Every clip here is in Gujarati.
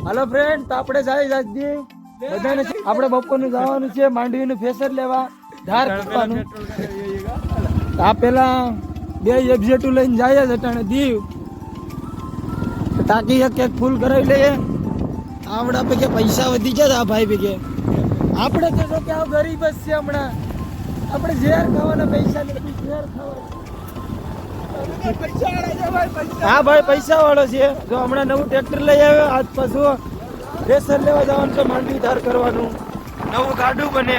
હાલો ફ્રેન્ડ, તો આપણે જાય આજથી બધાને આપણે બપોરનું જવાનું છે માંડવીનું ફેસર લેવા, ધાર કરવાનું. આ પેલા 2 એફઝેટુ લઈને જાય છે અટાણે દીવ, ટાંકી એક ફૂલ કરાવી લઈએ. આવડા પૈકી પૈસા વધી જાય આ ભાઈ પૈકી. આપણે તો જો કે આ ગરીબ જ છે હમણાં. આપણે ઝેર ખાવાના પૈસા નથી, ઝેર ખાવાના. હા ભાઈ પૈસા વાળો છે. જો હમણાં નવું ટ્રેક્ટર લઈ આવ્યો, આજ પાછું ફેસર લેવા જવાનું છે, માંડવી ધાર કરવાનું, નવું ગાડું બને.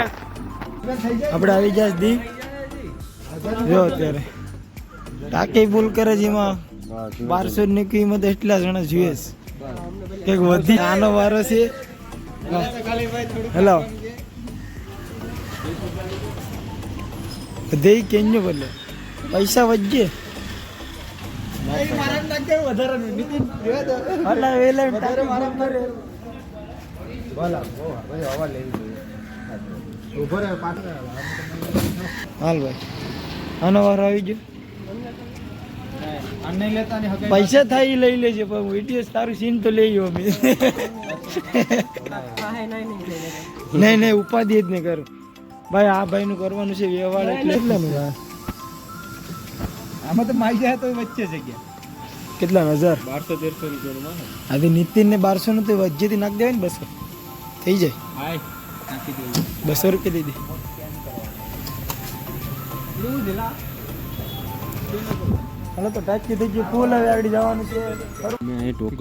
આપણે આવી ગયા દી જો અત્યારે ટાંકી ફૂલ કરે છે, એમાં 1200 ની કિંમત એટલા જણા જોઈએ છે કે વધી. આનો વારો છે. હેલો બધે કેન્યો બોલે પૈસા વધજે. હાલ ભાઈ આનો વારો આવી ગયો. પૈસા થાય એ લઈ લેજે, પણ વિડીયો તારું સીન તો લઈ ગયો અમે. નહીં નહીં ઉપાધિ જ નહીં કરું ભાઈ. આ ભાઈ નું કરવાનું છે વ્યવહાર એટલે આમાં તો માઈ જાય તો વચ્ચે જગ્યા કેટલા 1000 1200 1300 આજે નીતિન ને 1200 નું તો વચ્ચેથી નાખી દેવાય ને 200 થઈ જાય. 200 રૂપિયા દઈ દે. હાલો તો ટાંકી થઈ ગઈ ફૂલ. હવે આગળ જવાનું છે.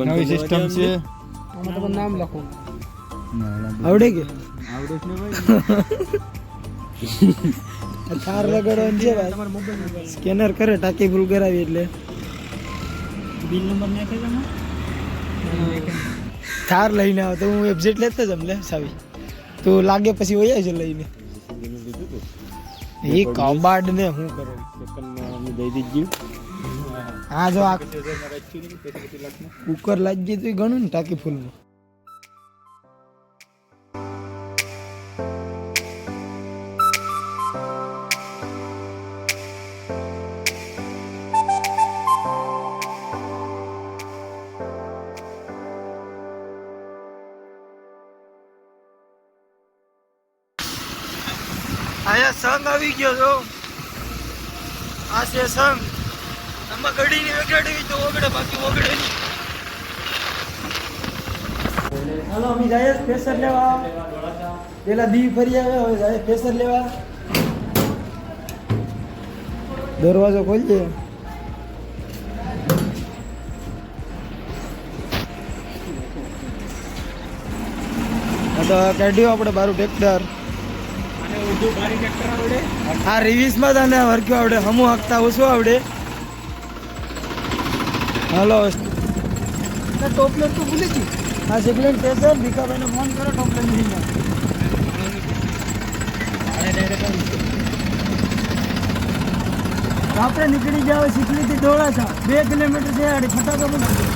નવી સિસ્ટમ છે. આમાં તમારું નામ લખો. આવડે કે આવડે ને ભાઈ. થાર લગાડવાનું છે ભાઈ. સ્કેનર કરે ટાંકી ફૂલ કરાવી એટલે બિલ નંબર નાખે છે. થાર લઈને આવ તો હું એફઝેટ લેતો જ લે સાવી તો લાગે પછી હોય જ લઈને. એ કબાડ ને હું કરું દઈ દીધું. હા જો આ કુકર લાગી તો ઘણું ને ટાંકી ફૂલમાં. અહીંયા સંઘ આવી ગયો છો. આ છે સંઘ. આમાં ઘડીની વગાડવી તો ઓગળે, બાકી ઓગળે નહીં. હાલો અમે જાય ફેસર લેવા. પેલા દીવ ફરી આવ્યા, હવે જાય ફેસર લેવા. દરવાજો ખોલજે. તો કાઢ્યું આપણે બારું ટ્રેક્ટર. આ રિવીસ માં તને વર્ક્યો આવડે, હમું હકતા ઓછું આવડે. હાલો ટોપલેટ તો ભૂલી ગઈ. આ સેકલેન સ્ટેશન ભીખાભાઈને ફોન કરો, ટોપલેટ નહીં જાય. આપણે નીકળી જાવ શીખલીથી ડોળાસા 2 કિલોમીટર છે. આડે ફટાફટ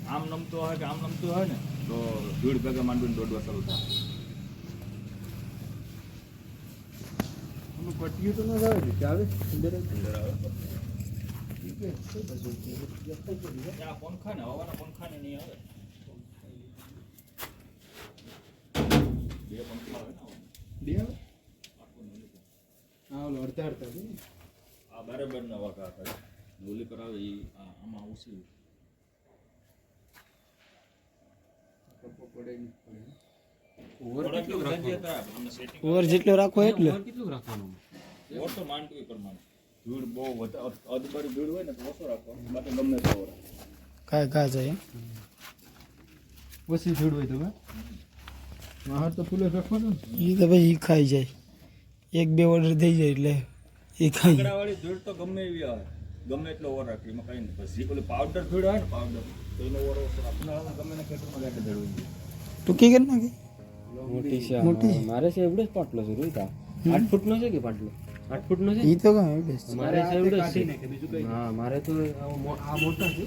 આમ નમતો હોય કે આમ નમતું હોય ને તો ભીડ ભેગા માંડવીને દોડવા શરૂ થાય. પટ્ટીઓ તો ના આવે છે આવે અંદર અંદર આવે ત્યાં પંખા ને હવાના પંખા ને નહીં આવે. બે પંખા આવે ને બે આવે હા ઓલો અડધા અડધા છે આ બરાબર ના વાગા કરે ઓલી કરાવે એ આમાં ઓછી ઓવર જેટલો રાખો એટલે કેટલું રાખવાનું ઓર તો માંડવી પ્રમાણે ભીડ બહુ અધબારી ભીડ હોય ને તો ઓછો રાખવાનો બાકી ગમે તો કાંઈ કાં જાય ઓછી ભીડ હોય તો બહાર તો ફૂલે રાખવાનું એ તો ભાઈ ખાઈ જાય એક બે ઓર્ડર થઈ જાય એટલે એ ખાઈ વાળી ભીડ તો ગમે એવી આવે ગમે એટલો ઓવર રાખી એમાં કઈ નહીં પછી પેલું પાવડર ભીડ આવે ને પાવડર તો એનો ઓવર ઓછો રાખવાનો ગમે ને ખેતરમાં ગાંઠે ધરવું ટૂંકી કરી નાખી મોટી છે મોટી મારે છે એવડો જ પાટલો છે રોહિતા 8 ફૂટનો છે કે પાટલો 8 ફૂટનો છે એ તો કાં એવડે જ છે. મારે છે એવડો જ છે હા મારે તો આ મોટા છે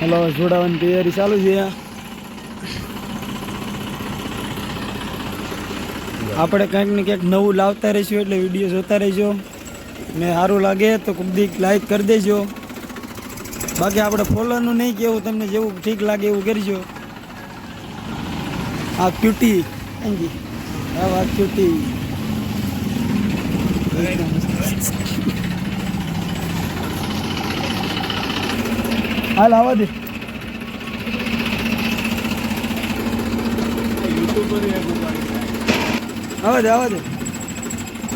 હલો જોડાવાની તૈયારી ચાલુ છે આપણે કંઈક ને કંઈક નવું લાવતા રહીશું એટલે વિડીયો જોતા રહેજો ને સારું લાગે તો કુબદીક લાઈક કરી દેજો બાકી આપણે ફોલોનું નહીં કેવું તમને જેવું ઠીક લાગે એવું કરજો આ ક્યુટી આ ક્યુટી હાલ આવા દે આવા દે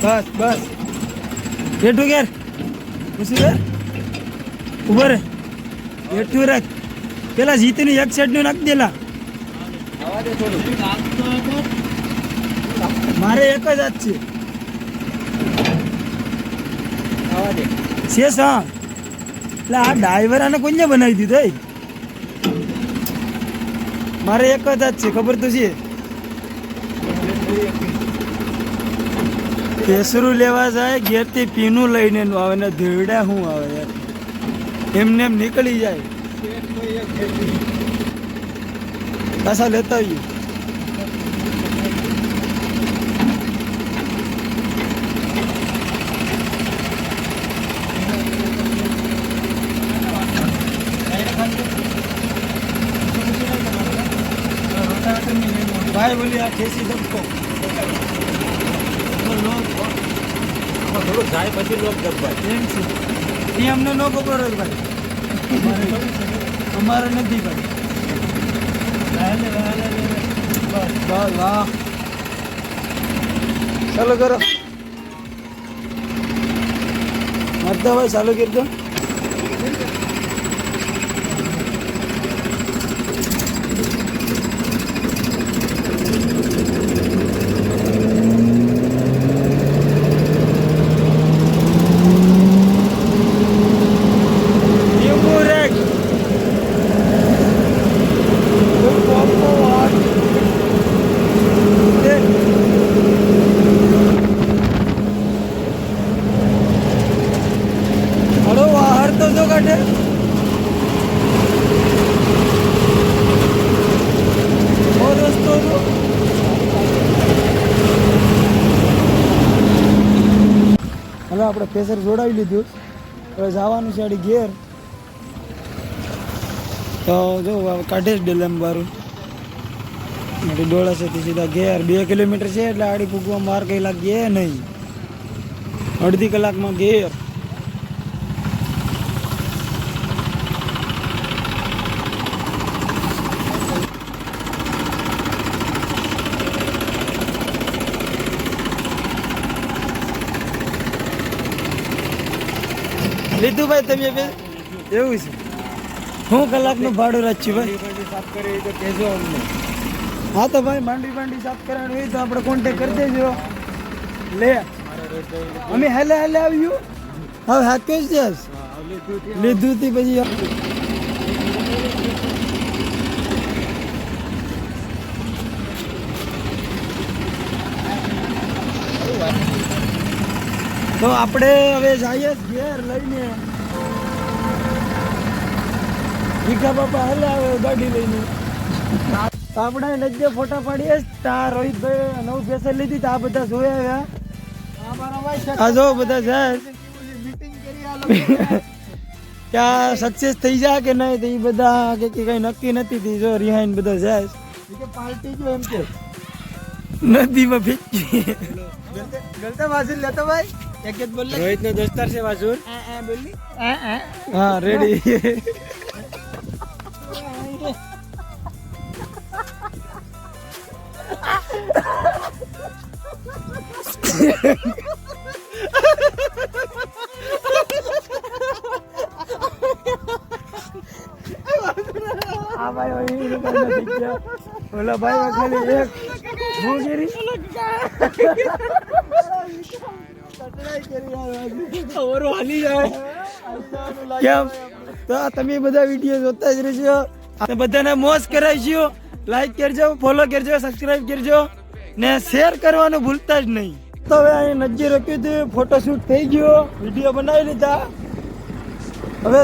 બસ બસ બેઠું ઘેર ખુશી ઘેર ઉભો રે બેઠું રાખ પેલા જીતની એક સાઈડ નું નાખી દેલા મારે એક જ હાથ છે શેષ હા એટલે આ ડ્રાઈવર આને કોઈને બનાવી દીધો મારે એક જ હાથ છે ખબર તો છે કેસરું લેવા જાય ઘેરથી પીનું લઈને આવે ને ધીરડા શું આવે યાર એમને એમ નીકળી જાય પાછા લેતા આવીએ ભાઈ બોલી આ ખેસી ધબકો થોડું જાય પછી લોક દબાય એમ છે એ અમને ન ખબર હોય ભાઈ અમારે નથી ભાઈ બસ બસ વાહ ચાલો કરો મતદાર ભાઈ ચાલુ કરી દો હવે આપણે પ્રેશર જોડાવી લીધું હવે જવાનું છે આડી ઘેર તો જો કાઢે જ ડેલમ બારું આડી ડોળા છે સીધા ઘેર 2 કિલોમીટર છે એટલે આડી પૂગવા માર કઈ લાગીએ નહીં અડધી કલાકમાં ઘેર લીધું ભાઈ તમે એવું છે શું કલાકનું ભાડું રાખ્યું ભાઈ સાફ કરી તો કહેજો અમને હા તો ભાઈ માંડવી સાફ કરવાનું હોય તો આપણે કોન્ટેક કરી દેજો લે અમે હેલે આવ્યું હવે હાથ જ લીધું હતી પછી તો આપણે હવે જઈએ ઘેર લઈને ભીખા બાપા હલે આવે ગાડી લઈને. તો આપણે નજ્જે ફોટા પાડીએ. ત્યાં રોહિતભાઈ નવું ભેસર લીધી તો આ બધા જોયા આવ્યા. આ જો બધા જાય ત્યાં સક્સેસ થઈ જાય કે નહીં તો એ બધા કે કઈ નક્કી નથી થઈ. જો રિહાઈન બધા જાય પાર્ટી જો એમ કે નદીમાં ફેંકી ગલતા વાસુર લેતો ભાઈ. એક જ બોલ. રોહિત નો દોસ્તાર છે વાસુર. બોલી હા રેડી. આ ભાઈ ઓલા ભાઈ ખાલી એક ભૂગીરી કેમ તો તમે બધા વિડીયો જોતા જ રહેજો. બધાને મોજ કરાવજો. લાઈક કરજો, ફોલો કરજો, સબસ્ક્રાઇબ કરજો ને શેર કરવાનું ભૂલતા જ નહીં. તો હવે અહીં નજર રાખ્યું હતું, ફોટોશૂટ થઈ ગયો, વિડીયો બનાવી લીધા. હવે